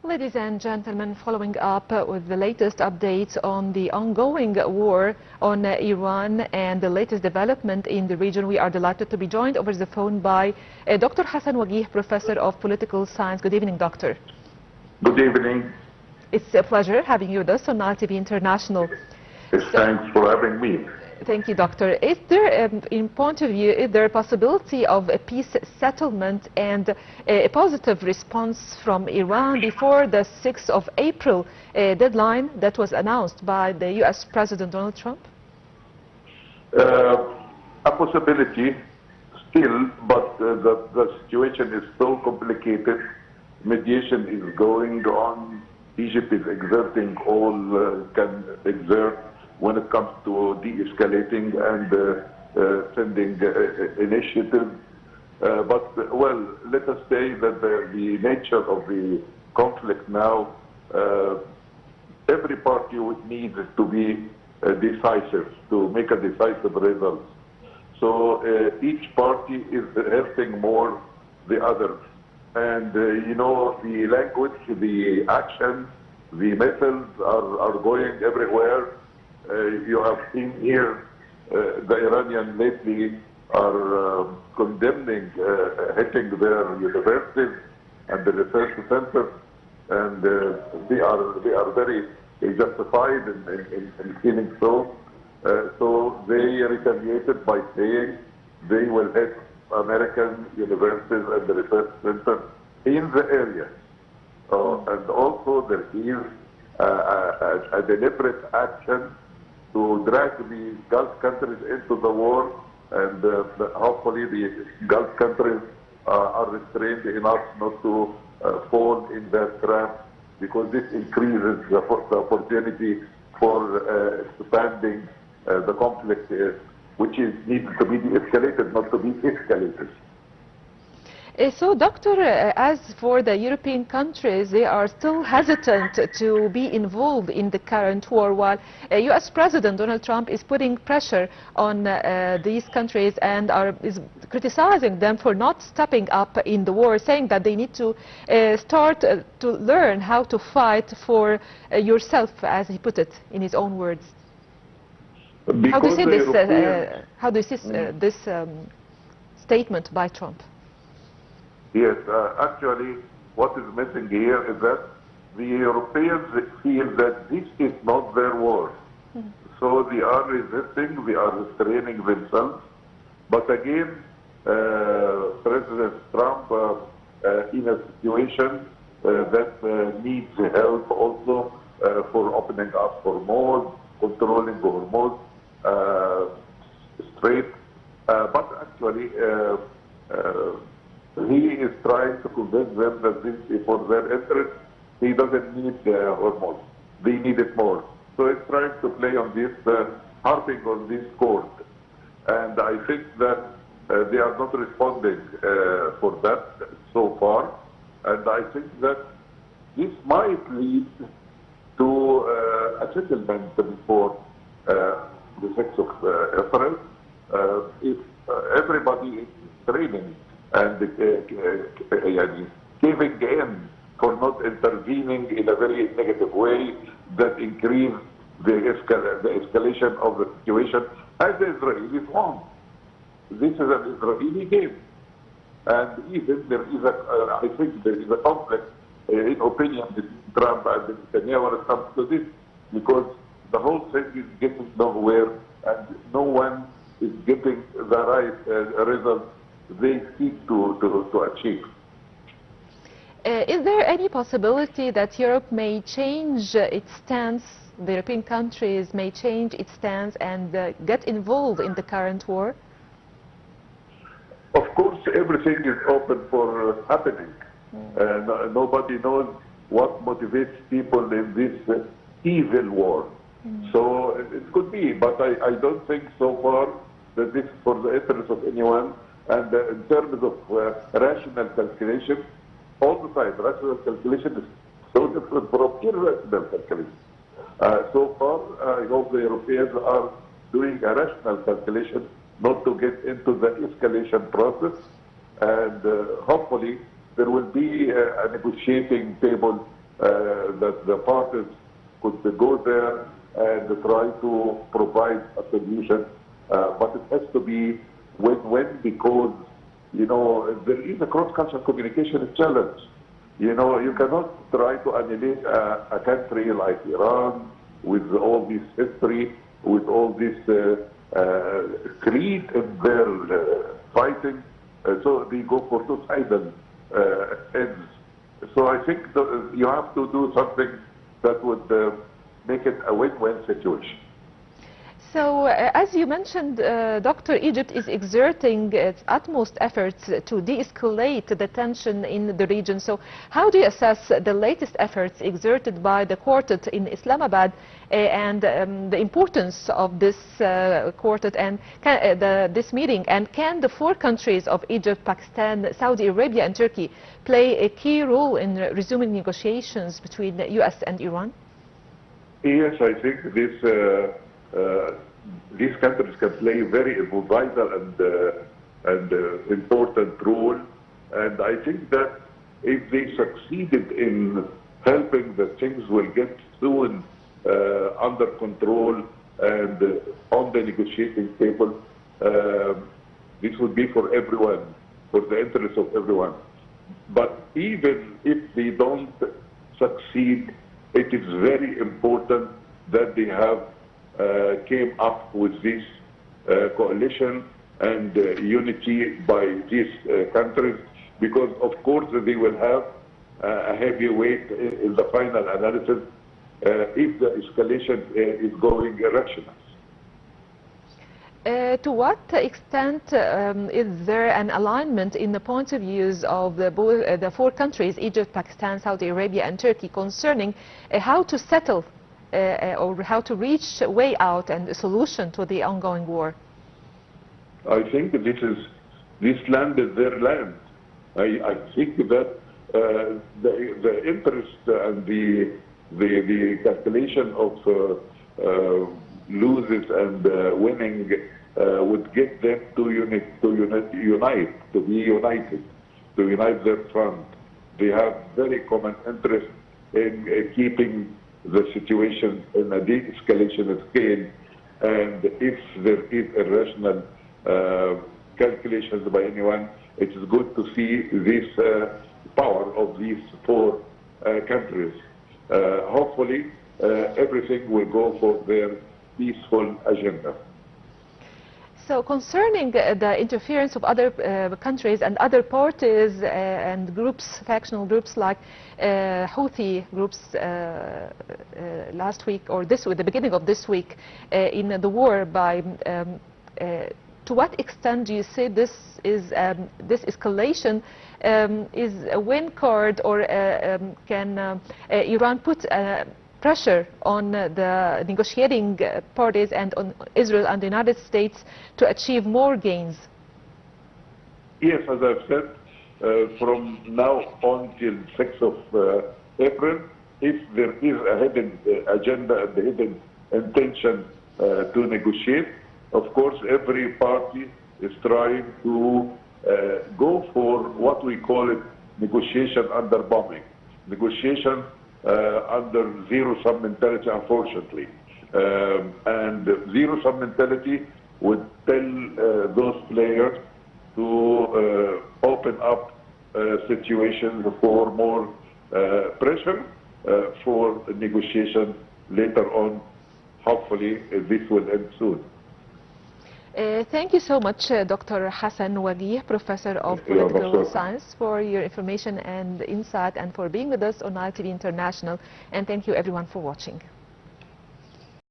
Ladies and gentlemen, following up with the latest updates on the ongoing war on Iran and the latest development in the region, we are delighted to be joined over the phone by Dr. Hassan Wagih, Professor of Political Science. Good evening, Doctor. Good evening. It's a pleasure having you with us on Nile TV International. Thanks for having me. Thank you, Doctor. Is there, in point of view, is there a possibility of a peace settlement and a positive response from Iran before the 6th of April deadline that was announced by the U.S. President Donald Trump? A possibility still, but the situation is so complicated. Mediation is going on. Egypt is exerting all can exert when it comes to de-escalating and sending initiatives. But, well, let us say that the nature of the conflict now, every party would need to be decisive, to make a decisive result. So each party is hurting more the other. And, you know, the language, the action, the methods are going everywhere. You have seen here the Iranians lately are condemning hitting their universities and the research centers, and they are very justified in feeling so. So they retaliated by saying they will hit American universities and the research centers in the area. And also there is a deliberate action to drag the Gulf countries into the war, and hopefully the Gulf countries are restrained enough not to fall in that trap, because this increases the opportunity for expanding the conflict, which is needs to be de-escalated, not to be escalated. So, Doctor, as for the European countries, they are still hesitant to be involved in the current war, while U.S. President Donald Trump is putting pressure on these countries and is criticizing them for not stepping up in the war, saying that they need to start to learn how to fight for yourself, as he put it in his own words. How do you see this statement by Trump? Yes, actually, what is missing here is that the Europeans feel that this is not their war. So they are resisting, they are restraining themselves. But again, President Trump, in a situation that needs help also for opening up Hormuz, controlling Hormuz Strait, but actually, he is trying to convince them that this is for their interest. He doesn't need Hormuz. They need it more. So he's trying to play on this, harping on this chord. And I think that they are not responding for that so far. And I think that this might lead to a settlement before the 6th of April. If everybody is training and giving in for not intervening in a very negative way that increase the escalation of the situation, as the Israelis want. This is an Israeli game. And even there is I think there is a conflict in opinion between Trump and Netanyahu when it comes to this, because the whole thing is getting nowhere and no one is getting the right result they seek to achieve. Is there any possibility that Europe may change its stance, the European countries may change its stance and get involved in the current war? Of course, everything is open for happening. Nobody knows what motivates people in this evil war. So it could be, but I don't think so far that this is for the interest of anyone. And in terms of rational calculation, all the time, rational calculation is so different from irrational calculation. So far, I hope the Europeans are doing a rational calculation not to get into the escalation process, and hopefully there will be a negotiating table that the parties could go there and try to provide a solution. But it has to be win-win because, you know, there is a cross-cultural communication challenge. You know, you cannot try to annihilate a country like Iran with all this history, with all this creed in their fighting. So they go for two-sided ends. So I think you have to do something that would make it a win-win situation. So, as you mentioned, Dr. Egypt is exerting its utmost efforts to de-escalate the tension in the region. So, how do you assess the latest efforts exerted by the quartet in Islamabad and the importance of this quartet and this meeting? And can the four countries of Egypt, Pakistan, Saudi Arabia and Turkey play a key role in resuming negotiations between the U.S. and Iran? Yes, I think these countries can play a very vital and important role. And I think that if they succeeded in helping, that things will get soon under control and on the negotiating table, this would be for everyone, for the interest of everyone. But even if they don't succeed, it is very important that they have came up with this coalition and unity by these countries, because of course they will have a heavy weight in the final analysis if the escalation is going irrational. To what extent is there an alignment in the point of views of the four countries, Egypt, Pakistan, Saudi Arabia and Turkey, concerning how to settle or how to reach a way out and a solution to the ongoing war? I think this land is their land. I think that the interest and the calculation of loses and winning would get them to be united, to unite their front. They have very common interest in keeping the situation in a de-escalation scale, and if there is irrational calculations by anyone, it is good to see this power of these four countries. Hopefully everything will go for their peaceful agenda. So concerning the interference of other countries and other parties and groups, factional groups like Houthi groups last week or this week, the beginning of this week in the war, to what extent do you say this escalation is a win card, or can Iran put pressure on the negotiating parties and on Israel and the United States to achieve more gains? Yes, as I've said, from now on till 6th of April, if there is a hidden agenda and a hidden intention to negotiate, of course every party is trying to go for what we call it negotiation under bombing, negotiation under zero-sum mentality, unfortunately. And zero-sum mentality would tell those players to open up situations for more pressure for negotiation later on. Hopefully this will end soon. Thank you so much, Dr. Hassan Wagih, Professor of Political Science, for your information and insight and for being with us on Nile TV International. And thank you everyone for watching.